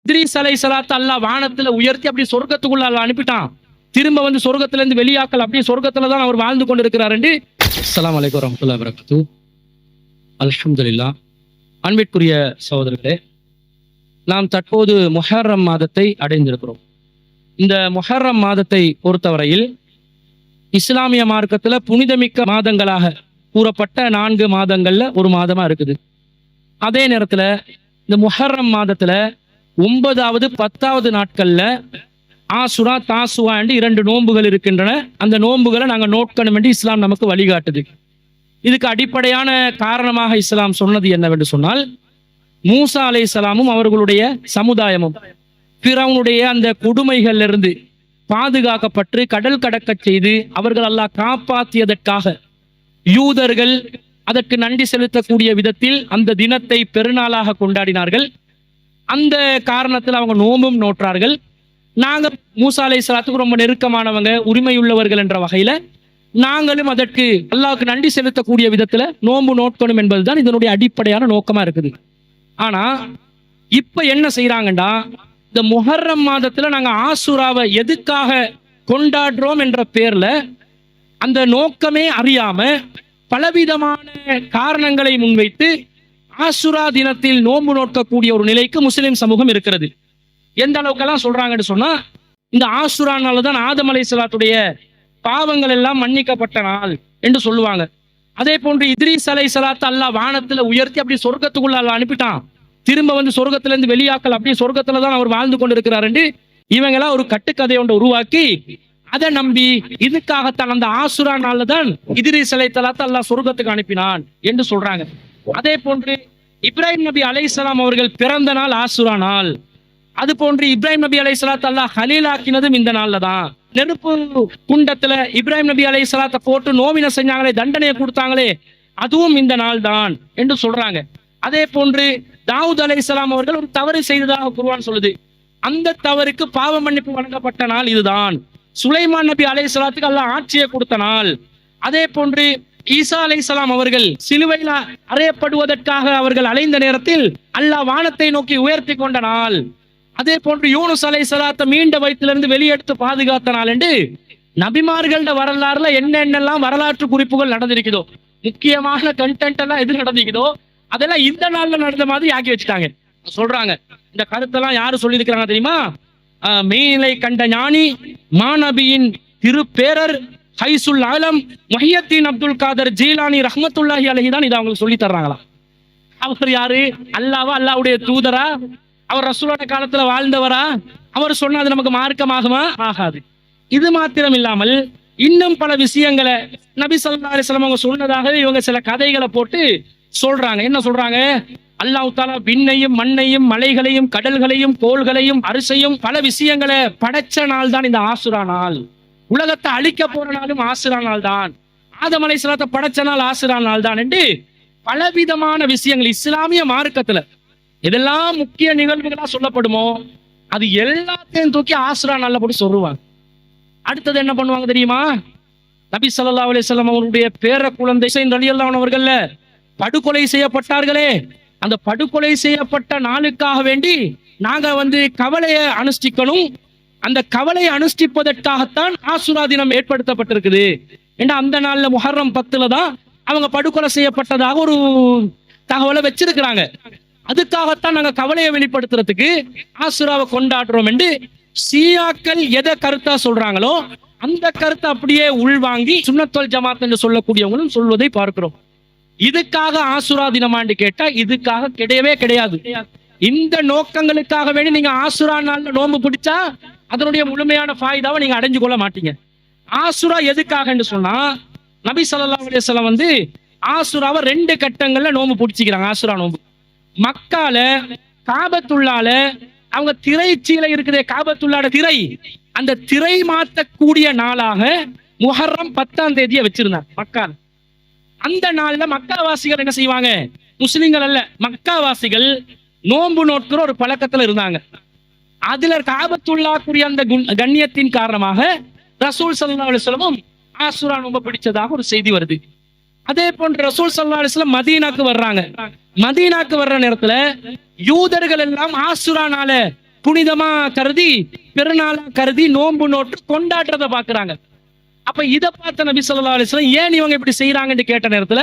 இத்ரீஸ் அலைஹிஸ்ஸலாத்தை அல்லாஹ் வானத்துல உயர்த்தி அப்படி சொர்க்கத்துக்குள்ள அல்லாஹ் அனுப்பிட்டான். திரும்ப வந்து சொர்க்கத்துல இருந்து வெளியாக்கல் அப்படியே சொர்க்கத்துல தான் அவர் வாழ்ந்து கொண்டிருக்கிறார் என்று. அஸ்ஸலாமு அலைக்கும் வரஹ்மத்துல்லாஹி வபரகாத்துஹு. அல்ஹம்துலில்லாஹ். அன்பிற்குரிய சகோதரர்களே, நாம் தற்போது முஹர்ரம் மாதத்தை அடைந்திருக்கிறோம். இந்த முஹர்ரம் மாதத்தை பொறுத்தவரையில் இஸ்லாமிய மார்க்கத்துல புனிதமிக்க மாதங்களாக கூறப்பட்ட 4 மாதங்கள்ல ஒரு மாதமா இருக்குது. அதே நேரத்துல இந்த முஹர்ரம் மாதத்துல 9வது 10வது நாட்கள்ல ஆசுரா தாசுவா என்று 2 நோன்புகள் இருக்கின்றன. அந்த நோன்புகளை நாங்க நோட்கணும் என்று இஸ்லாம் நமக்கு வழிகாட்டுது. இதுக்கு அடிப்படையான காரணமாக இஸ்லாம் சொன்னது என்னவென்று சொன்னால், மூசா அலைஹிஸ்ஸலாமும் அவர்களுடைய சமுதாயமும் பிறவுனுடைய அந்த கொடுமைகள்ல இருந்து பாதுகாக்கப்பட்டு கடல் கடக்க செய்து அவர்கள் அல்லாஹ் காப்பாற்றியதற்காக யூதர்கள் அதற்கு நன்றி செலுத்தக்கூடிய விதத்தில் அந்த தினத்தை பெருநாளாக கொண்டாடினார்கள். அந்த காரணத்தில் அவங்க நோம்பும் நோற்றார்கள். நாங்க மூசா அலைஹிஸ்ஸலாத்துக்கு ரொம்ப நெருக்கமானவங்க, உரிமையுள்ளவர்கள் என்ற வகையில நாங்களும் அதற்கு அல்லாஹ்வுக்கு நன்றி செலுத்தக்கூடிய விதத்துல நோன்பு நோக்கணும் என்பதுதான் இதனுடைய அடிப்படையான நோக்கமா இருக்குது. ஆனா இப்ப என்ன செய்யறாங்கடா, இந்த முஹர்ரம் மாதத்துல நாங்க ஆசுராவை எதுக்காக கொண்டாடுறோம் என்ற பேர்ல அந்த நோக்கமே அறியாம பலவிதமான காரணங்களை முன்வைத்து ஆசுரா தினத்தில் நோன்பு நோக்கக்கூடிய ஒரு நிலைக்கு முஸ்லிம் சமூகம் இருக்கிறது. எந்த அளவுக்கெல்லாம் சொல்றாங்கன்னு சொன்னா, இந்த ஆசுரானாலதான் ஆதம் அலைஹிஸ்ஸலாத்துடைய பாவங்கள் எல்லாம் மன்னிக்கப்பட்ட நாள் என்று சொல்லுவாங்க. அதே போன்று இத்ரீஸ் அலைஹிஸ்ஸலாத்தை அல்லாஹ் வானத்துல உயர்த்தி அப்படி சொர்க்கத்துக்குள்ள அல்லாஹ் அனுப்பிட்டான். திரும்ப வந்து சொர்க்கத்துல இருந்து வெளியாக்கல் அப்படியே சொர்க்கத்துல தான் அவர் வாழ்ந்து கொண்டிருக்கிறார் என்று இவங்கெல்லாம் ஒரு கட்டுக்கதை ஒன்று உருவாக்கி அதை நம்பி இதுக்காகத்தான் அந்த ஆசுரா நாள்ல தான் இத்ரீஸ் அலைஹிஸ்ஸலாத்தை அல்லாஹ் சொர்க்கத்துக்கு அனுப்பினான் என்று சொல்றாங்க. அதே போன்று இப்ராஹிம் நபி அலைஹிஸ்ஸலாம் அவர்கள் பிறந்த நாள் ஆசுரா நாள். அது போன்று இப்ராஹிம் நபி அலைஹிஸ்ஸலாத்தை அல்லாஹ் ஹலீலாக்கினதும் இந்த நாள்ல தான். நெருப்பு குண்டத்துல இப்ராஹிம் நபி அலைஹிஸ்ஸலாத்தை போட்டு நோவினை செஞ்சாங்களே, தண்டனையை கொடுத்தாங்களே, அதுவும் இந்த நாள் தான் என்று சொல்றாங்க. அதே போன்று தாவூத் அலைஹிஸ்ஸலாம் அவர்கள் ஒரு தவறு செய்ததாக குர்ஆன் சொல்லுது. அந்த தவறுக்கு பாவ மன்னிப்பு வழங்கப்பட்ட நாள் இதுதான். சுலைமான் நபி அலைஹிஸ்ஸலாத்துக்கு அல்லாஹ் ஆட்சியை கொடுத்த நாள். அதே போன்று ஈசா அலைஹிஸ்ஸலாம் அவர்கள் சிலுவையில் அறையப்படுவதற்காக அவர்கள் அலைந்த நேரத்தில் அல்லாஹ் வானத்தை நோக்கி உயர்த்தி கொண்ட நாள். அதே போன்று யூனுஸ் அலைஹிஸ்ஸலாத்தை மீண்ட வயிற்றிலிருந்து வெளியெடுத்து பாதுகாத்த நாள் என்று நபிமார்களோட வரலாறுல என்னென்னலாம் வரலாற்று குறிப்புகள் நடந்திருக்குதோ, முக்கியமான கண்டென்ட் எல்லாம் எது நடந்திருக்குதோ அதெல்லாம் இந்த நாள்ல நடந்த மாதிரி ஆக்கி வச்சுட்டாங்க. சொல்றாங்க, இந்த கருத்தெல்லாம் யாரு சொல்லியிருக்கிறாங்க தெரியுமா? மெய்நிலை கண்ட ஞானி மாநபியின் திருப்பேரர் ஹைசுல் ஆலம் முஹியத்தீன் அப்துல் காதர் ஜீலானி ரஹ்மத்துல்லாஹி அலைஹி தான் இதை அவங்களுக்கு சொல்லி தர்றாங்களாம். அவர் யாரு? அல்லாவா? அல்லாஹ்வுடைய தூதரா? அவர் ரசூலோட காலத்துல வாழ்ந்தவரா? அவர் சொன்னா அது நமக்கு மார்க்கமாகுமா? ஆகாது. இது மாத்திரம் இல்லாமல் இன்னும் பல விஷயங்களை நபி ஸல்லல்லாஹு அலைஹி வஸல்லம் அவங்க சொன்னதாகவே இவங்க சில கதைகளை போட்டு சொல்றாங்க. என்ன சொல்றாங்க? அல்லாஹ் தஆலா விண்ணையும் மண்ணையும் மலைகளையும் கடல்களையும் கோள்களையும் அரிசையும் பல விஷயங்களை படைச்ச நாள் தான் இந்த ஆசுரா நாள். உலகத்தை அழிக்க போற நாளும் ஆசுரா நாள் தான். ஆதம் அலைஹிஸ்ஸலாத்தை படைச்ச நாள் ஆசுரா நாள் தான் என்று பலவிதமான விஷயங்கள் இஸ்லாமிய மார்க்கத்துல எதெல்லாம் முக்கிய நிகழ்வுகளா சொல்லப்படுமோ அது எல்லாத்தையும் தூக்கி ஆசுரா நாள்ல போட்டு சொல்லுவாங்க. அடுத்தது என்ன பண்ணுவாங்க தெரியுமா? நபி ஸல்லல்லாஹு அலைஹி வஸல்லம் அவருடைய பேர குழந்தை ஹுசைன் ரலியல்லாஹு அன்ஹு அவர்கள் படுகொலை செய்யப்பட்டார்களே, அந்த படுகொலை செய்யப்பட்ட நாளுக்காக வேண்டி நாங்க கவலையை அனுஷ்டிக்கணும். அந்த கவலையை அனுஷ்டிப்பதற்காகத்தான் ஆசுரா தினம் ஏற்படுத்தப்பட்டிருக்குது ஏன்னா அந்த நாள்ல முஹர்ரம் 10ல தான் அவங்க படுகொலை செய்யப்பட்டதாக ஒரு தகவலை வச்சிருக்கிறாங்க. அதுக்காகத்தான் நாங்க கவலையை வெளிப்படுத்துறதுக்கு ஆசுராவை கொண்டாடுறோம் என்று ஷியாக்கள் எதை கருத்தா சொல்றாங்களோ அந்த கருத்தை அப்படியே உள்வாங்கி சுன்னத்துல் ஜமாத் என்று சொல்லக்கூடியவங்களும் சொல்வதை பார்க்கிறோம். இதுக்காக ஆசுரா தினமாண்டு கேட்டா இதுக்காக கிடையவே கிடையாது. இந்த நோக்கங்களுக்காக வேண்டி நீங்க ஆசுரா நாள்ல நோன்பு பிடிச்சா அதனுடைய முழுமையான ஃபாயிதாவை நீங்க அடைஞ்சு கொள்ள மாட்டீங்க. ஆசுரா எதுக்காக என்று சொன்னா, நபி ஸல்லல்லாஹு அலைஹி வஸல்லம் ஆசுராவை 2 கட்டங்கள்ல நோன்பு பிடிச்சிக்கிறாங்க. ஆசுரா நோன்பு மக்கால காபத்துள்ளால அவங்க திரைச்சீலை இருக்குதே, காபத்துள்ளாட திரை, அந்த திரை மாற்றக்கூடிய நாளாக முஹர்ரம் 10ஆம் தேதியை வச்சிருந்தாங்க மக்கால. அந்த நாள்ல மக்காவாசிகள் என்ன செய்வாங்க? முஸ்லிம்கள் அல்ல, மக்காவாசிகள் நோன்பு நோட்கிற ஒரு பழக்கத்துல இருந்தாங்க. அதுல காபத்துல்லா கூடிய அந்த கண்ணியத்தின் காரணமாக ரசூல் ஸல்லல்லாஹு அலைஹி வஸல்லம் ஆசுரா நோன்பு பிடிச்சதாக ஒரு செய்தி வருது. அதே போன்று ரசூல் ஸல்லல்லாஹு அலைஹி வஸல்லம் மதீனாக்கு வர்றாங்க. மதீனாக்கு வர்ற நேரத்துல யூதர்கள் எல்லாம் ஆசுரா நாள புனிதமா கருதி பெருநாளா கருதி நோன்பு நோட்டு கொண்டாடுறத பாக்குறாங்க. அப்ப இதை பார்த்த நபி ஸல்லல்லாஹு அலைஹி வஸல்லம் ஏன் இவங்க இப்படி செய்யறாங்கன்னு கேட்ட நேரத்துல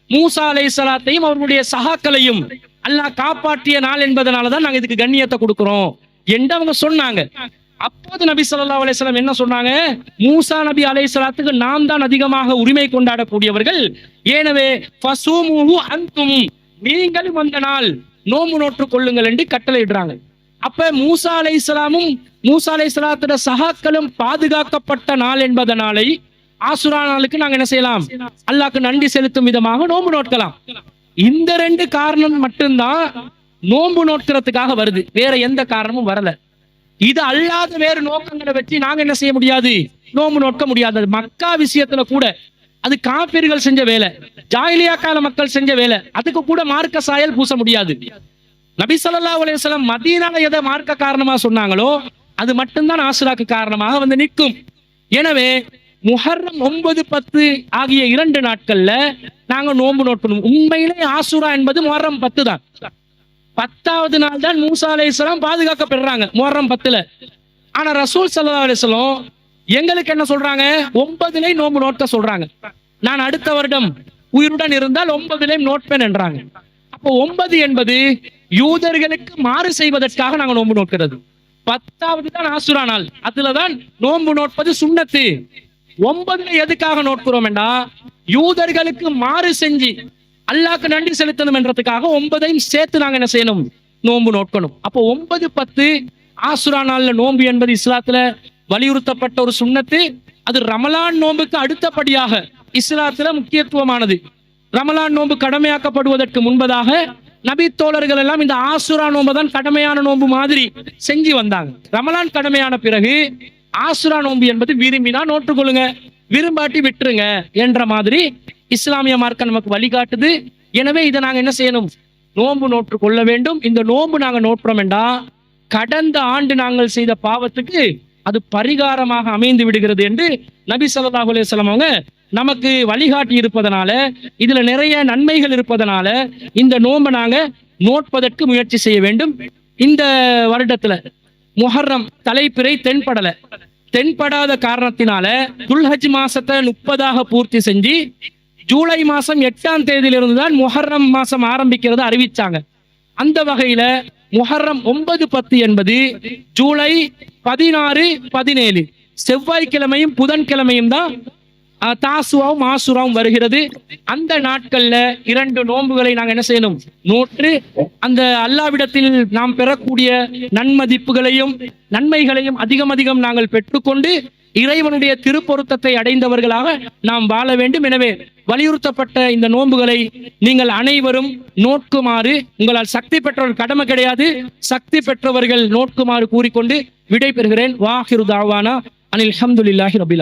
மூசா அலைஹிஸ்ஸலாத்தையும் அவர்களுடைய சகாக்களையும் அல்லாஹ் காப்பாற்றிய நாள் என்பதனாலதான் நாங்க இதுக்கு கண்ணியத்தை கொடுக்கிறோம் என்று அவங்க சொன்னாங்க. அப்போது நபி ஸல்லல்லாஹு அலைஹி வஸல்லம் என்ன சொன்னாங்க? மூசா நபி அலைஹிஸ்ஸலாத்துக்கு நாம் தான் அதிகமாக உரிமை கொண்டாடக்கூடியவர்கள், எனவே ஃபஸூமுஹு அன்தும், நீங்களும் அந்த நாள் நோன்பு நோற்று கொள்ளுங்கள் என்று கட்டளையிடுறாங்க. அப்ப மூசா அலைஹிஸ்ஸலாமும் மூசா அலைஹிஸ்ஸலாத்தோட சகாக்களும் பாதுகாக்கப்பட்ட நாள் என்பதனாலே ஆசுரா நாளுக்கு நாங்க என்ன செய்யலாம்? அல்லாஹ்க்கு நன்றி செலுத்தும் விதமாக நோன்பு நோக்கலாம். இந்த ரெண்டு காரணம் மட்டும்தான் நோன்பு நோக்கிறதுக்காக வருது, வேற எந்த காரணமும் வரல. இது அல்லாத வேறு நோக்கங்களை வச்சு நாங்க என்ன செய்ய முடியாது? நோன்பு நோக்க முடியாது. மக்கா விஷயத்துல கூட அது காபிர்கள் செஞ்ச வேலை, ஜாஹிலியா கால மக்கள் செஞ்ச வேலை, அதுக்கு கூட மார்க்க சாயல் பூச முடியாது. நபி ஸல்லல்லாஹு அலைஹி வஸல்லம் மதீனால எதை மார்க்க காரணமா சொன்னாங்களோ அது மட்டும்தான் ஆசுராக்கு காரணமாக வந்து நிற்கும். எனவே முஹர்ரம் 9, 10 ஆகிய 2 நாட்கள்ல நாங்க நோன்பு நோக்கணும். உண்மையிலே ஆசுரா என்பது முஹர்ரம் 10 தான். 10வது நாள் தான் மூசா அலைஹிஸ்ஸலாம் பாதுகாக்கப்படுறாங்க முஹர்ரம் 10ல. ஆனா ரசூல் ஸல்லல்லாஹு அலைஹி வஸல்லம் எங்களுக்கு என்ன சொல்றாங்க? 9லே நோன்பு நோக்க சொல்றாங்க. நான் அடுத்த வருடம் உயிருடன் இருந்தால் 9லே நோட்பேன் என்றாங்க. அப்போ 9 என்பது யூதர்களுக்கு மாறு செய்வதற்காக நாங்க நோன்பு நோக்கிறது. 10வது தான் ஆசுரா நாள், அதுலதான் நோன்பு நோட்பது சுன்னத்து. 9ல எதுக்காக நோட்கிறோம் என்றா யூதர்களுக்கு மாறு செஞ்சு அல்லாஹ்க்கு நன்றி செலுத்தணும் என்றதுக்காக 9ஐயும் சேர்த்து நாங்க என்ன செய்யணும்? நோன்பு நோக்கணும். அப்போ 9, 10 ஆசுரா நாள்ல நோன்பு என்பது இஸ்லாத்துல வலியுறுத்தப்பட்ட ஒரு சுன்னத்து. அது ரமலான் நோன்புக்கு அடுத்தபடியாக இஸ்லாத்துல முக்கியத்துவமானது. ரமலான் நோன்பு கடமையாக்கப்படுவதற்கு முன்பதாக நபி தோழர்கள் எல்லாம் இந்த ஆசுரா நோன்பு தான் கடமையான நோன்பு மாதிரி செஞ்சு வந்தாங்க. ரமலான் கடமையான பிறகு ஆசுரா நோன்பு என்பது விரும்பினா நோற்றுக்கொள்ளுங்க, விரும்பாட்டி விட்டுருங்க என்ற மாதிரி இஸ்லாமிய மார்க்கம் நமக்கு வழிகாட்டுது. எனவே இதை நாங்க என்ன செய்யணும்? நோன்பு நோற்று கொள்ள வேண்டும். இந்த நோன்பு நாங்க நோற்றோம் என்றா கடந்த ஆண்டு நாங்கள் செய்த பாவத்துக்கு அது பரிகாரமாக அமைந்து விடுகிறது என்று நபி ஸல்லல்லாஹு அலைஹி வஸல்லம் அவங்க நமக்கு வழிகாட்டி இருப்பதனால, இதுல நிறைய நன்மைகள் இருப்பதனால இந்த நோன்பை நாங்க நோட்பதற்கு முயற்சி செய்ய வேண்டும். இந்த வருடத்துல முஹர்ரம் தலைப்பிறை தென்படாத காரணத்தினால துல்ஹஜ் மாசத்தை 30ஆக பூர்த்தி செஞ்சு ஜூலை மாசம் 8ஆம் தேதியிலிருந்து தான் முஹர்ரம் மாசம் ஆரம்பிக்கிறத அறிவிச்சாங்க. அந்த வகையில முஹர்ரம் 9, 10 என்பது ஜூலை 16, 17 செவ்வாய்க்கிழமையும் புதன்கிழமையும் தான் தாசுவாவும் ஆசுராவும் வருகிறது. அந்த நாட்கள்ல 2 நோன்புகளை நாங்க என்ன செய்யணும்? நோற்று அந்த அல்லாஹ்விடத்தில் நாம் பெறக்கூடிய நன்மதிப்புகளையும் நன்மைகளையும் அதிகம் நாங்கள் பெற்றுக்கொண்டு இறைவனுடைய திருப்பொருத்தத்தை அடைந்தவர்களாக நாம் வாழ வேண்டும். எனவே வலியுறுத்தப்பட்ட இந்த நோன்புகளை நீங்கள் அனைவரும் நோக்குமாறு, உங்களால் சக்தி பெற்றவர்கள் கடமை கிடையாது, சக்தி பெற்றவர்கள் நோக்குமாறு கூறிக்கொண்டு விடை பெறுகிறேன். வாஹிரு தாவானா அனில் ஹம்துலில்லாஹி ரபில் ஆலமீன்.